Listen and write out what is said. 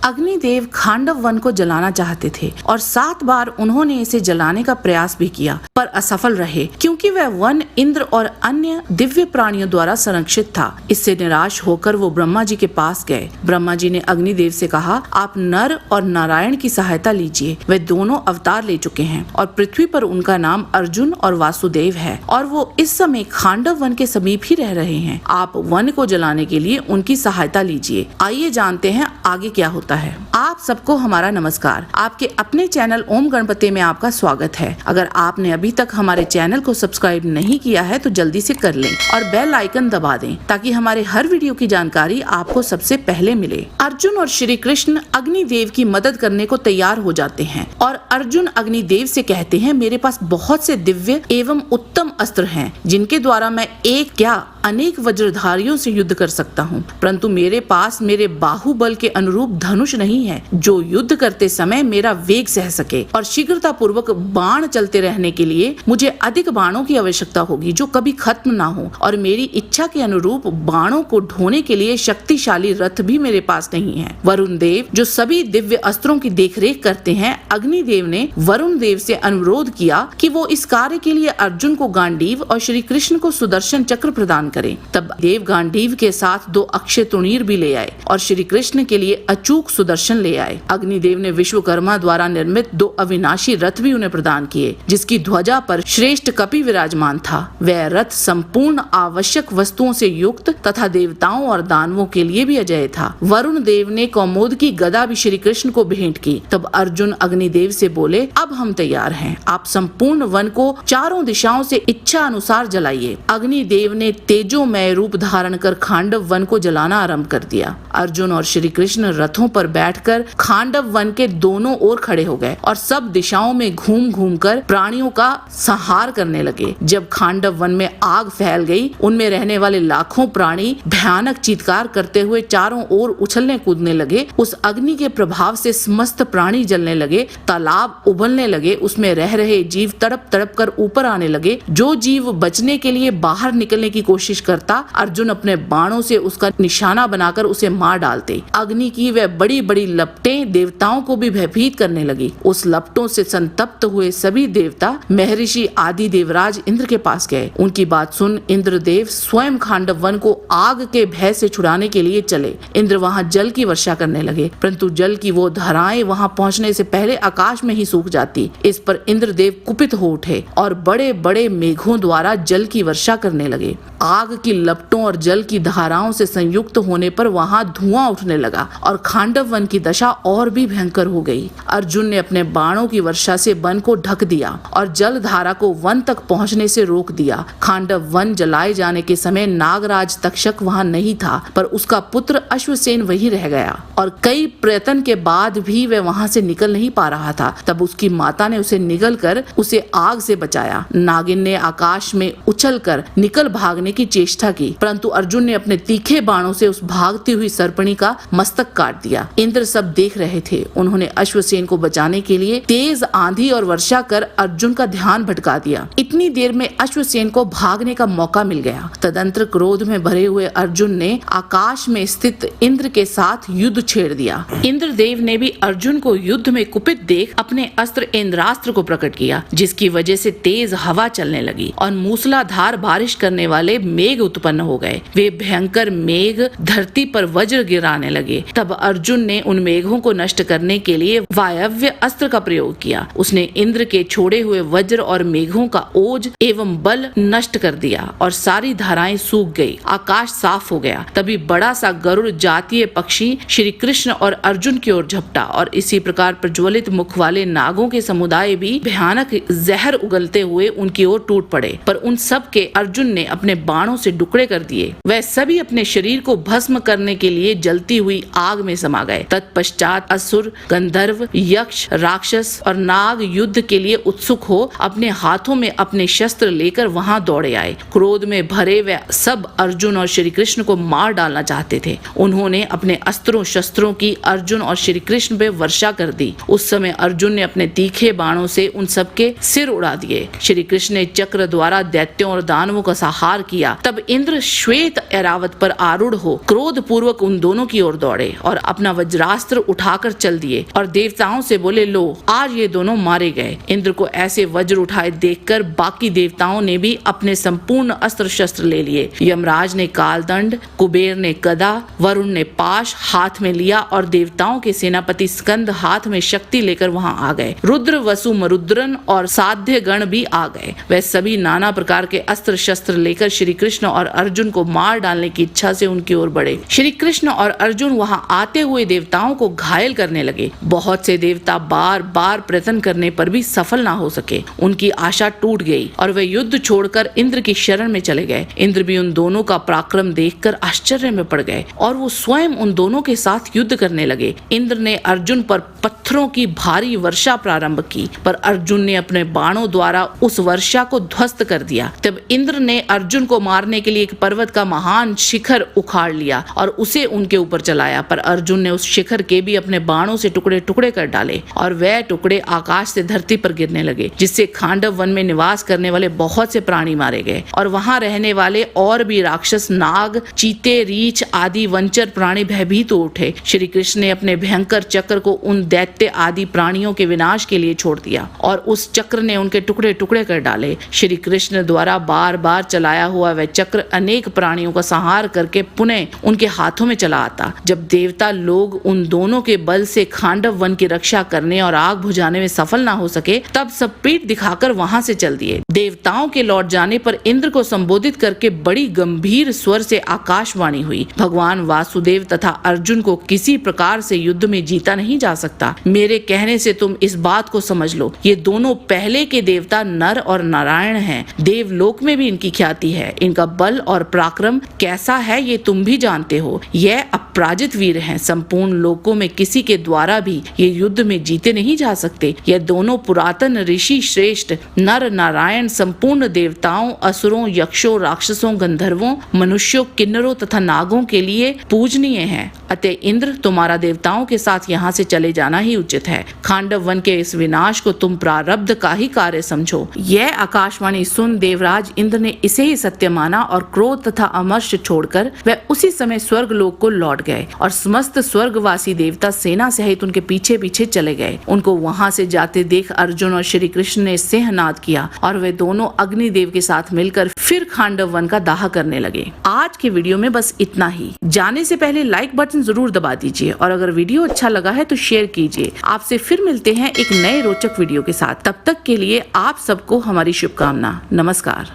Agnidev Khandava one को जलाना चाहते थे और 7 बार उन्होंने इसे जलाने का प्रयास भी किया, पर असफल रहे क्योंकि वह वन इंद्र और अन्य दिव्य प्राणियों द्वारा संरक्षित था। इससे निराश होकर वो ब्रह्मा जी के पास गए। ब्रह्मा जी ने अग्निदेव से कहा, आप नर और नारायण की सहायता लीजिए। वे दोनों अवतार ले चुके हैं और पृथ्वी पर उनका नाम अर्जुन और वासुदेव है और वो इस समय खांडव वन के समीप ही रह रहे हैं। आप वन को जलाने के लिए उनकी सहायता लीजिए। आइए जानते हैं आगे क्या होता है। आप सबको हमारा नमस्कार। आपके अपने चैनल ओम गणपति में आपका स्वागत है। अगर आपने अभी तक हमारे चैनल को सब्सक्राइब नहीं किया है तो जल्दी से कर लें और बेल आइकन दबा दें ताकि हमारे हर वीडियो की जानकारी आपको सबसे पहले मिले। अर्जुन और श्री कृष्ण अग्निदेव की मदद करने को तैयार हो जाते हैं और अर्जुन अग्निदेव से कहते हैं, मेरे पास बहुत से दिव्य एवं उत्तम अस्त्र हैं जिनके द्वारा मैं एक क्या अनेक वज्रधारियों से युद्ध कर सकता हूँ, परंतु मेरे पास मेरे बाहुबल के अनुरूप धनुष नहीं है जो युद्ध करते समय मेरा वेग सह सके और शीघ्रता पूर्वक बाण चलते रहने के लिए मुझे अधिक बाणों की आवश्यकता होगी जो कभी खत्म ना हो और मेरी इच्छा के अनुरूप बाणों को ढोने के लिए शक्तिशाली रथ भी मेरे पास नहीं है। वरुण देव जो सभी दिव्य अस्त्रों की देखरेख करते हैं, अग्निदेव ने वरुण देव से अनुरोध किया कि वो इस कार्य के लिए अर्जुन को गांडीव और श्री कृष्ण को सुदर्शन चक्र प्रदान करें। तब देव गांडीव के साथ 2 अक्षय तुणीर भी ले आए और श्री कृष्ण के लिए अचूक सुदर्शन ले आए। अग्निदेव ने विश्वकर्मा द्वारा निर्मित 2 अविनाशी रथ भी उन्हें प्रदान किए जिसकी ध्वजा पर श्रेष्ठ कपि विराजमान था। वह रथ संपूर्ण आवश्यक वस्तुओं से युक्त तथा देवताओं और दानवों के लिए भी अजेय था। वरुण देव ने कौमोद की गदा भी श्री कृष्ण को भेंट की। तब अर्जुन अग्निदेव से बोले, अब हम तैयार हैं, आप संपूर्ण वन को चारों दिशाओं से इच्छा अनुसार जलाइए। अग्निदेव ने तेजोमय रूप धारण कर खांडव वन को जलाना आरंभ कर दिया। अर्जुन और श्री कृष्ण रथों पर बैठकर खांडव वन के दोनों ओर खड़े हो गए और सब दिशाओं में घूम घूम कर प्राणियों का संहार करने लगे। जब खांडव वन में आग फैल गई, उनमें रहने वाले लाखों प्राणी भयानक चीत्कार करते हुए चारों ओर उछलने कूदने लगे। उस अग्नि के प्रभाव से समस्त प्राणी जलने लगे, तालाब उबलने लगे, उसमें रह रहे जीव तड़प तड़प कर ऊपर आने लगे। जो जीव बचने के लिए बाहर निकलने की कोशिश करता, अर्जुन अपने बाणों से उसका निशाना बनाकर उसे मार डालते। अग्नि की वह बड़ी बड़ी लपटें देवताओं को भी भयभीत करने लगी। उस लपटों से संतप्त हुए सभी देवता महर्षि आदि देवराज इंद्र के पास गए। उनकी बात सुन इंद्रदेव स्वयं खांडव वन को आग के भय से छुड़ाने के लिए चले। इंद्र वहां जल की वर्षा करने लगे, परंतु जल की वो धाराएं वहां पहुंचने से पहले आकाश में ही सूख जाती। इस पर इंद्रदेव कुपित हो उठे और बड़े बड़े मेघों द्वारा जल की वर्षा करने लगे। आग की लपटों और जल की धाराओं से संयुक्त होने पर वहां धुआं उठने लगा और खांडव वन की दशा और भी भयंकर हो गई। अर्जुन ने अपने बाणों की वर्षा से वन को ढक दिया और जल धारा को वन तक पहुंचने से रोक दिया। खांडव वन जलाए जाने के समय नागराज तक्षक वहां नहीं था, पर उसका पुत्र अश्वसेन वहीं रह गया और कई प्रयत्न के बाद भी वह वहां से निकल नहीं पा रहा था। तब उसकी माता ने उसे निगल कर उसे आग से बचाया। नागिन ने आकाश में उछल कर निकल भागने की चेष्टा की, परंतु अर्जुन ने अपने तीखे बाणों से उस भागती हुई सर्पणी का मस्तक काट दिया। इंद्र सब देख रहे थे। उन्होंने अश्वसेन को बचाने के लिए तेज आंधी और वर्षा कर अर्जुन का ध्यान भटका दिया। इतनी देर में अश्वसेन को भागने का मौका मिल गया। तदंतर क्रोध में भरे हुए अर्जुन ने आकाश में स्थित इंद्र के साथ युद्ध छेड़ दिया। इंद्रदेव ने भी अर्जुन को युद्ध में कुपित देख अपने अस्त्र इंद्रास्त्र को प्रकट किया, जिसकी वजह से तेज हवा चलने लगी और मूसलाधार बारिश करने वाले मेघ उत्पन्न हो गए। वे भयंकर मेघ धरती पर वज्र गिराने लगे। तब अर्जुन ने उन मेघों को नष्ट करने के लिए वायव्य अस्त्र का प्रयोग किया। उसने इंद्र के छोड़े हुए वज्र और मेघों का ओज एवं बल नष्ट कर दिया और सारी धाराएं सूख गई। आकाश साफ हो गया। तभी बड़ा सा गरुड़ जातीय पक्षी श्री कृष्ण और अर्जुन की ओर झपटा और इसी प्रकार प्रज्वलित मुख वाले नागों के समुदाय भी भयानक जहर उगलते हुए उनकी ओर टूट पड़े, पर उन सब के अर्जुन ने अपने बाणों से टुकड़े कर दिए। वह सभी अपने शरीर को भस्म करने के लिए जलती हुई आग में समा गए। तत्पश्चात असुर, गंधर्व, यक्ष, राक्षस और नाग युद्ध के लिए उत्सुक हो अपने हाथों में अपने शस्त्र लेकर वहां दौड़े आए। क्रोध में भरे वे सब अर्जुन और श्री कृष्ण को मार डालना चाहते थे। उन्होंने अपने अस्त्रों शस्त्रों की अर्जुन और श्री कृष्ण पे वर्षा कर दी। उस समय अर्जुन ने अपने तीखे बाणों से उन सबके सिर उड़ा दिए। श्री कृष्ण ने चक्र द्वारा दैत्यों और दानवों का संहार किया। तब इंद्र श्वेत ऐरावत पर आरूढ़ हो क्रोध पूर्वक उन दोनों की ओर दौड़े और अपना वज्रास्त्र उठाकर चल दिए और देवताओं से बोले, लो आज ये दोनों मारे गए। इंद्र को ऐसे वज्र उठाए देखकर बाकी देवताओं ने भी अपने संपूर्ण अस्त्र शस्त्र ले लिए। यमराज ने कालदंड, कुबेर ने गदा, वरुण ने पाश हाथ में लिया और देवताओं के सेनापति स्कंद हाथ में शक्ति लेकर वहां आ गए। रुद्र, वसु, मरुद्रन और साध्य गण भी आ गए। वे सभी नाना प्रकार के अस्त्र शस्त्र लेकर श्री कृष्ण और अर्जुन को मार डालने की इच्छा से उनकी ओर बढ़े। श्री कृष्ण और अर्जुन वहां आते हुए देवताओं को घायल करने लगे। बहुत से देवता बार बार प्रयत्न करने पर भी सफल ना हो सके। उनकी आशा टूट गई और वे युद्ध छोड़कर इंद्र की शरण में चले गए। इंद्र भी उन दोनों का पराक्रम देखकर आश्चर्य में पड़ गए और वो स्वयं उन दोनों के साथ युद्ध करने लगे। इंद्र ने अर्जुन पर पत्थरों की भारी वर्षा प्रारंभ की, पर अर्जुन ने अपने बाणों द्वारा उस वर्षा को ध्वस्त कर दिया। तब इंद्र ने अर्जुन को मारने के लिए एक पर्वत का महान शिखर उखाड़ लिया और उसे उनके ऊपर चलाया, पर अर्जुन ने उस शिखर के भी अपने बाणों से टुकड़े टुकड़े कर डाले और वह टुकड़े आकाश से धरती पर गिरने लगे, जिससे खांडव वन में निवास करने वाले बहुत से प्राणी मारे गए और वहां रहने वाले और भी राक्षस, नाग, चीते, रीछ आदि वंचर प्राणी भयभीत हो उठे। श्री कृष्ण ने अपने भयंकर चक्र को उन दैत्य आदि प्राणियों के विनाश के लिए छोड़ दिया और उस चक्र ने उनके टुकड़े टुकड़े कर डाले। श्री कृष्ण द्वारा बार बार चलाया हुआ वह चक्र अनेक प्राणियों का संहार करके पुनः उनके हाथों में चला आता। जब देवता लोग उन दोनों के बल से खांडव वन की रक्षा करने और आग बुझाने में सफल ना हो सके, तब सब पीठ दिखाकर वहां से चल दिए। देवताओं के लौट जाने पर इंद्र को संबोधित करके बड़ी गंभीर स्वर से आकाशवाणी हुई, भगवान वासुदेव तथा अर्जुन को किसी प्रकार से युद्ध में जीता नहीं जा सकता। मेरे कहने से तुम इस बात को समझ लो, ये दोनों पहले के देवता नर और नारायण हैं। देवलोक में भी इनकी ख्याति है। इनका बल और पराक्रम कैसा है ये तुम भी जानते हो। यह अपराजित वीर हैं। संपूर्ण लोकों में किसी के द्वारा भी ये युद्ध में जीते नहीं जा सकते। यह दोनों पुरातन ऋषि श्रेष्ठ नर नारायण संपूर्ण देवताओं, असुरों, यक्षों, राक्षसों, गंधर्वों, मनुष्यों, किन्नरों तथा नागों के लिए पूजनीय हैं। अतः इंद्र, तुम्हारा देवताओं के साथ यहाँ से चले जाना ही उचित है। खांडव वन के इस विनाश को तुम प्रारब्ध का ही कार्य समझो। यह आकाशवाणी सुन देवराज इंद्र ने इसे ही सत्य माना और क्रोध तथा अमर्ष छोड़कर वह उसी समय स्वर्ग लोक को लौट गए और समस्त स्वर्गवासी देवता सेना सहित उनके पीछे पीछे चले गए। उनको वहां से जाते देख अर्जुन और श्री कृष्ण ने सिंहनाद किया और वे दोनों अग्निदेव के साथ मिलकर फिर खांडव वन का दाह करने लगे। आज के वीडियो में बस इतना ही। जाने से पहले लाइक बटन जरूर दबा दीजिए और अगर वीडियो अच्छा लगा है तो शेयर कीजिए। आपसे फिर मिलते हैं एक नए रोचक वीडियो के साथ। तब तक के लिए आप सबको हमारी शुभकामना। नमस्कार।